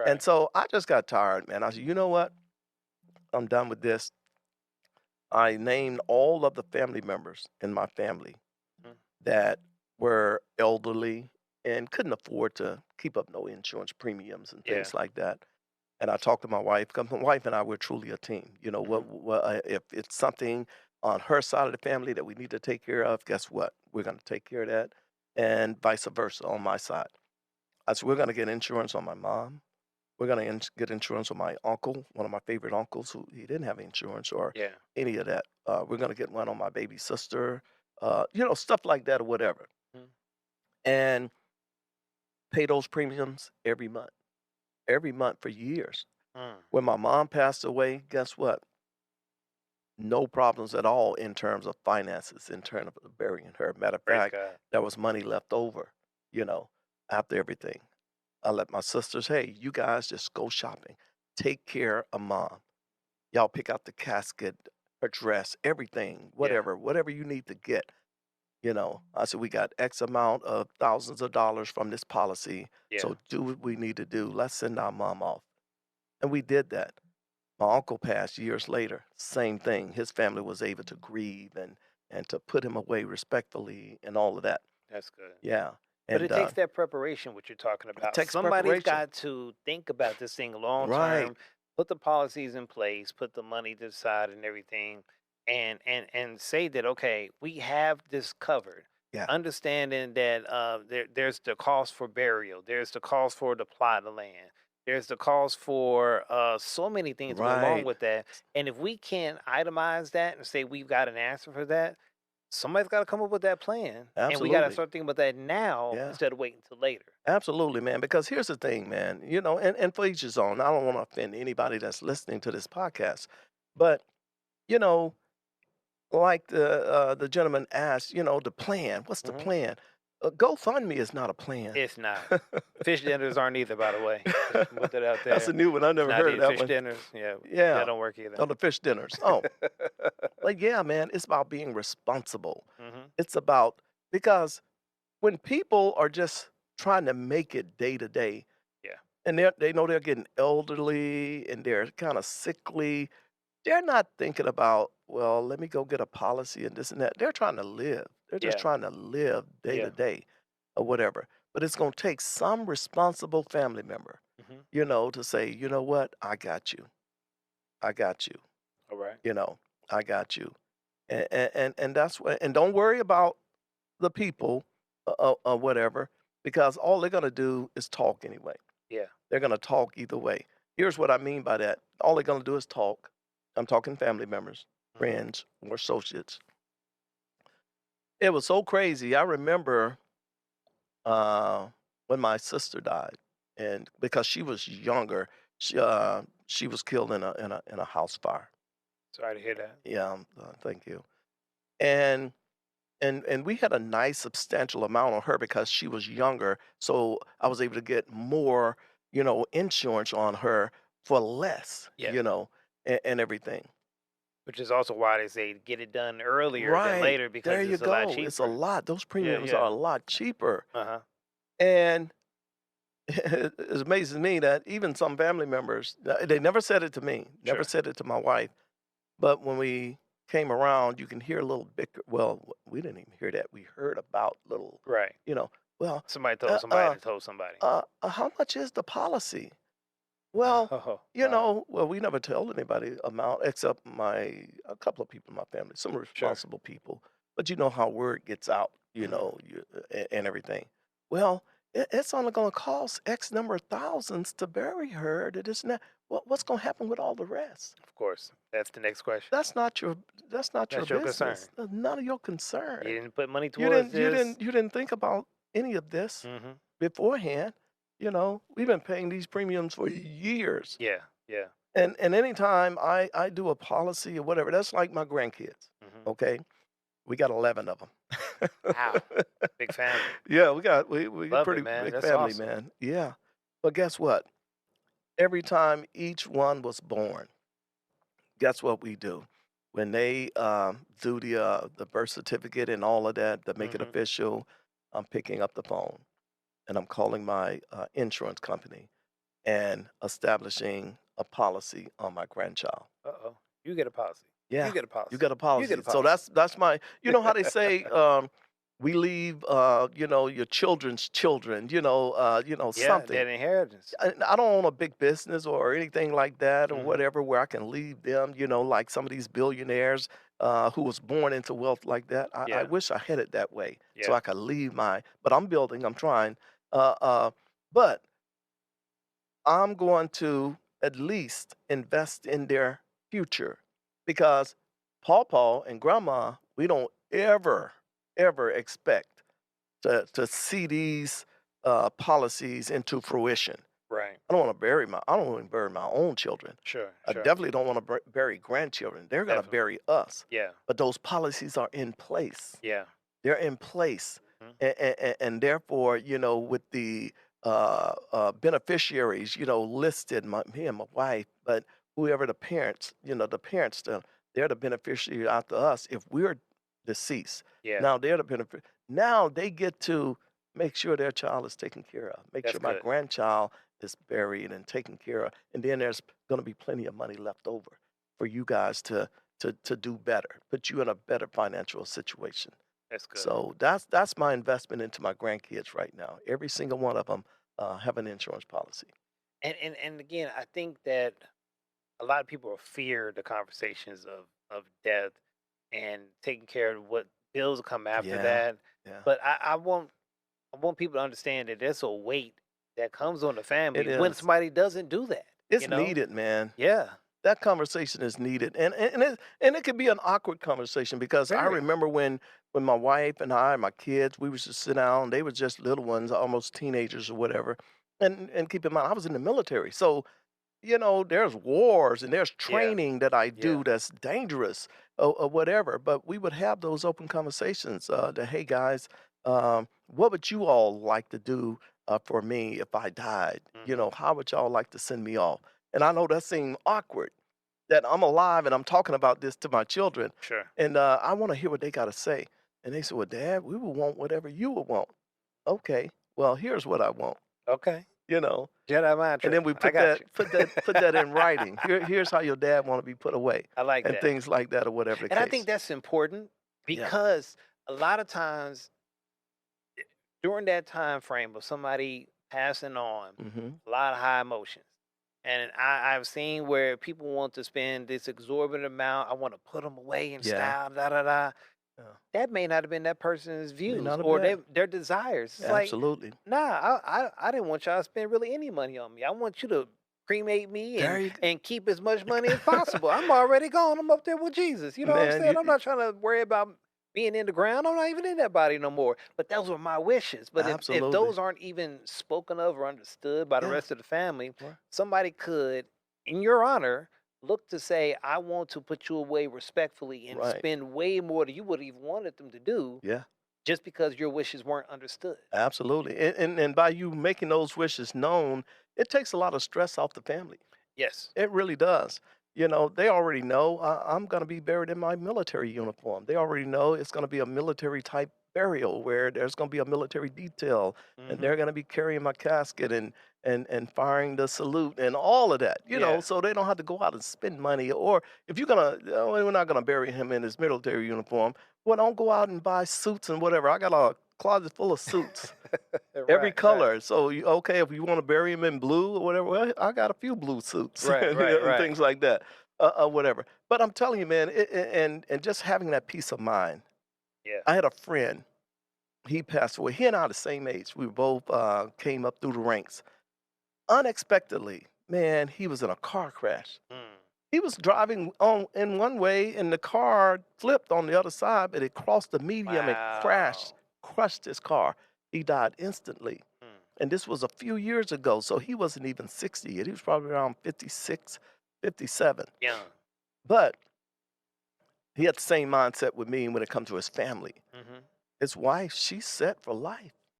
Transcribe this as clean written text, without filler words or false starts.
And Right. so I just got tired, man. I said, you know what? I'm done with this. I named all of the family members in my family Mm. that were elderly and couldn't afford to keep up no insurance premiums and Yeah. things like that. And I talked to my wife, because my wife and I, we're truly a team. You know, Mhm. if it's something on her side of the family that we need to take care of, guess what? We're going to take care of that. And vice versa on my side. I said, we're going to get insurance on my mom. We're going to get insurance on my uncle, one of my favorite uncles who he didn't have insurance or Yeah. any of that. We're going to get one on my baby sister, stuff like that or whatever. Mm. And pay those premiums every month for years. Mm. When my mom passed away, guess what? No problems at all in terms of finances, in terms of burying her. Matter of Praise fact, God. there was money left over, you know, after everything. I let my sisters, hey, you guys just go shopping. Take care of mom. Y'all pick out the casket, her dress, everything, Yeah. whatever you need to get. I said, we got X amount of thousands of dollars from this policy. Yeah. So do what we need to do. Let's send our mom off. And we did that. My uncle passed years later. Same thing. His family was able to grieve and to put him away respectfully and all of that. That's good. Yeah. But And it takes that preparation, what you're talking it about. takes Somebody's preparation. got to think about this thing long Right. term, put the policies in place, put the money to the side and everything, and say that okay, we have this covered. Yeah. Understanding that there's the cost for burial, there's the cost for the plot of land, there's the cost for so many things to go along Right. with that. And if we can't itemize that and say we've got an answer for that, somebody's gotta come up with that plan, and we gotta Absolutely. start thinking about that now Yeah. instead of waiting till later. Absolutely, man. Because here's the thing, man, and for each his own. I don't want to offend anybody that's listening to this podcast. But, you know, like the gentleman asked, the plan. What's the Mhm. plan? GoFundMe is not a plan. It's not. Fish dinners aren't either, by the way. Just put that out That's a there. new one. I It's never not heard of either. that Fish one. dinners, yeah, that Yeah. don't work either. On the fish dinners. Oh, but yeah, man, it's about being responsible. Mhm. It's about because when people are just trying to make it day to day, Yeah. and they know they're getting elderly and they're kind of sickly, they're not thinking about, well, let me go get a policy and this and that. They're trying to live. They're just Yeah. trying to live day to Yeah. day or whatever. But it's going to take some responsible family member, Mhm. to say, you know what? I got you. I got you. Alright. You know, I got you. And that's what, and don't worry about the people or whatever, because all they're going to do is talk anyway. Yeah. They're going to talk either way. Here's what I mean by that. All they're going to do is talk. I'm talking family members, Mhm. friends, or associates. It was so crazy. I remember uh, when my sister died, and because she was younger, she was killed in a house fire. Sorry to hear that. Yeah, thank you. And and we had a nice substantial amount on her because she was younger, so I was able to get more, insurance on her for less, Yeah. and everything. Which is also why they say get it done earlier than Right. later There because you it's a lot go. It's a cheaper. lot. Those Yeah, premiums are yeah. a lot cheaper. Uh-huh. And it amazes me that even some family members, they never said it to me, never Sure. said it to my wife, but when we came around, you can hear a little bicker. Well, we didn't even hear that. We heard about little, Right. you know, well, Somebody told uh, somebody uh, that told somebody. how much is the policy? Well, Oh, wow. we never told anybody amount except a couple of people in my family, some Sure. responsible people. But you know how word gets out, Mhm. and everything. Well, it's only going to cost X number of thousands to bury her. To this and that. What's going to happen with all the rest? Of course. That's the next question. That's not your that's not your That's your concern. business. None of your You concern. didn't put money You towards didn't you this. didn't you didn't think about any of this Mhm. beforehand. We've been paying these premiums for years. Yeah, yeah. And anytime I do a policy or whatever, that's like my grandkids, Mhm. okay? We got 11 of them. Wow. Big family. Yeah, we got Love it, pretty man. big That's family, awesome. man. Yeah. But guess what? Every time each one was born, guess what we do? When they do the birth certificate and all of that to make it Mhm. official, I'm picking up the phone and I'm calling my insurance company. and establishing a policy on my grandchild. Uh-oh. You get a policy. You Yeah, get a you policy. got a You get policy. a So policy. that's my, you know how they say, we leave, your children's children, Yeah, something. that inheritance. I don't own a big business or anything like that or Mhm. whatever where I can leave them, like some of these billionaires who was born into wealth like that. I Yeah. wish I had it that way so Yeah. I could leave but I'm building, I'm trying. Uh, uh, but I'm going to at least invest in their future because Paw and Grandma, we don't ever expect to see these policies into fruition. Right. I don't want to bury my own children. Sure, I sure. definitely don't want to bury grandchildren. They're going to Definitely. bury us. Yeah. But those policies are in place. Yeah. They're in place, Mhm. and therefore, with the beneficiaries, listed, me and my wife, but whoever the parents, they're the beneficiary after us if we're deceased. Yeah. Now they're the benefit. Now they get to make sure their child is taken care of, make That's sure my good. grandchild is buried and taken care of, and then there's going to be plenty of money left over for you guys to do better, put you in a better financial situation. That's good. So that's my investment into my grandkids right now. Every single one of them have an insurance policy. And again, I think that a lot of people fear the conversations of death and taking care of what bills come after Yeah, that. yeah, But I want people to understand that there's a weight that comes on the it family when is. somebody doesn't do that. It's needed, man. Yeah. That conversation is needed, and it could be an awkward conversation because I Very. remember when my wife and I, my kids, we was just sit down. They were just little ones, almost teenagers or whatever. And keep in mind, I was in the military, so there's wars and there's Yeah. training that I Yeah. do that's dangerous or whatever. But we would have those open conversations that, hey guys, what would you all like to do for me if I died? Mhm. How would y'all like to send me off? And I know that seemed awkward that I'm alive and I'm talking about this to my children. Sure. And I want to hear what they got to say. And they said, well, Dad, we would want whatever you would want. Okay, well, here's what I want, Okay. you know. Jedi mind And then tricking. we I got you. put that in writing. Here's how your dad want to be put away, I like and that. things like that, or whatever the And I think case. that's important Yeah. because a lot of times during that time frame of somebody passing on, Mhm. a lot of high emotions. And I've seen where people want to spend this exorbitant amount. I want to put them away in Yeah. style, da da da. Yeah. That may not have been that person's May views not have or been. their desires. It's like, Absolutely. nah, I didn't want y'all to spend really any money on me. I want you to cremate me There you and keep as much money as possible. I'm already gone. I'm up there with Jesus. You know what I'm man, saying? you I'm not trying to worry about being in the ground. I'm not even in that body no more. But those were my wishes. But if absolutely. those aren't even spoken of or understood by the Yeah. rest of the family, Right. somebody could, in your honor, look to say, I want to put you away respectfully and Right. spend way more than you would have even wanted them to do Yeah. just because your wishes weren't understood. Absolutely. And by you making those wishes known, it takes a lot of stress off the family. Yes. It really does. They already know I'm going to be buried in my military uniform. They already know it's going to be a military type burial where there's going to be a military detail, and Hmm. they're going to be carrying my casket and firing the salute and all of that. Yeah. So they don't have to go out and spend money. Or if you're gonna, we're not going to bury him in his military uniform. Well, don't go out and buy suits and whatever. I got a closet full of suits. Every Right. Right. color. So, okay, if you wanna bury him in blue or whatever, well, I got a few blue suits Right. Right. and Right. things like that, whatever. But I'm telling you, man, and just having that peace of mind. Yeah. I had a friend, he passed away. He and I are the same age. We both, came up through the ranks. Unexpectedly, man, he was in a car crash. Mm. He was driving on in one way, and the car flipped on the other side, but it crossed the medium and Wow. crushed his car. He died instantly. Mm. And this was a few years ago, so he wasn't even 60 yet. He was probably around 56, 57. Young. But he had the same mindset with me when it comes to his family. Hmm. His wife, she's set for life.